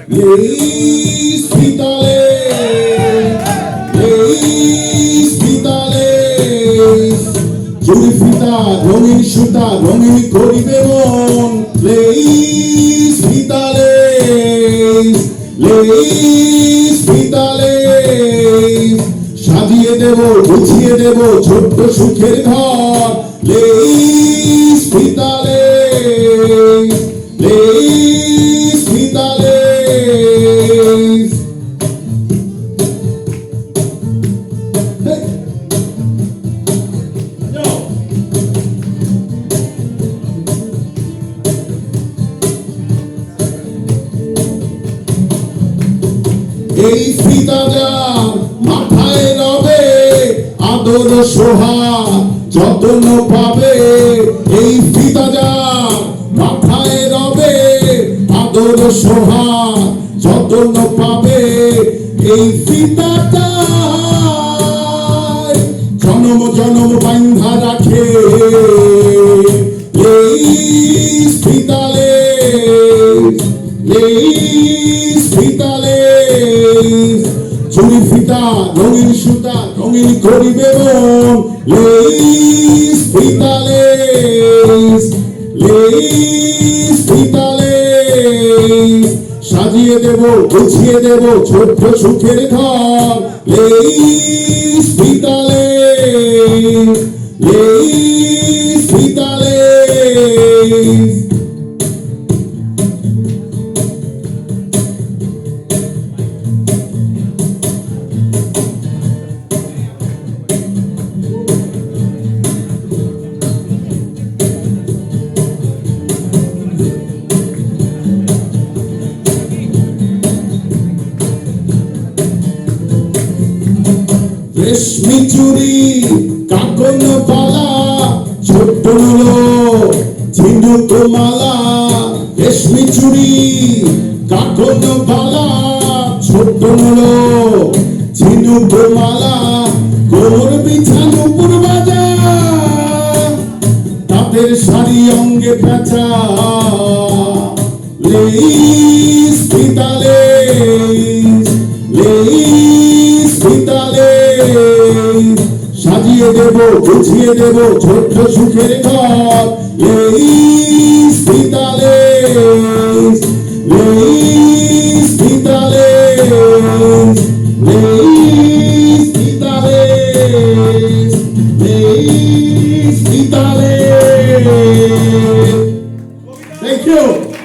Lay's ফিতালে, lace ফিতালে, চুরি ফিতা রঙিন সুতা রঙিন করিবে মন। লেইস ফিতালে, লেইস ফিতালে, সাজিয়ে দেব গুছিয়ে দেব ছোট্ট সুখের ঘর। লেইস ফিতালে, লেইস ফিতালে। এই ফিতা যার মাথায় রবে আদর সোহাগ যত্ন পাবে। এই ফিতা যার মাথায় রবে আদর সোহাগ যত্ন পাবে। এই ফিতাটা জনম জনম বান্ধা রাখে। লেইস ফিতালে, লেইস ফিতালে, চুরি ফিতা রঙিন সুতা রঙিন করিবে মন। লেইস ফিতালে, লেইস ফিতালে, সাজিয়ে দেব গুছিয়ে দেব ছোট্ট সুখের ঘর। লেইস ফিতালে, লেইস ফিতালে। রেশমি চুড়ি কাকন বালা ছোট্ট নুলো ঝিনুক মালা। রেশমি চুড়ি কাকন বালা ছোট্ট নুলো ঝিনুক মালা। কোমর বিছানো পূর্বাজা তাদের শাড়ি অঙ্গে পেঁচা। লেইস ফিতালে, লেইস ফিতালে, সাজিয়ে দেব গুছিয়ে দেব ছোট্ট সুখের ঘর। লেইস ফিতালে, লেইস ফিতালে, লেইস ফিতালে, লেইস ফিতালে। Thank you.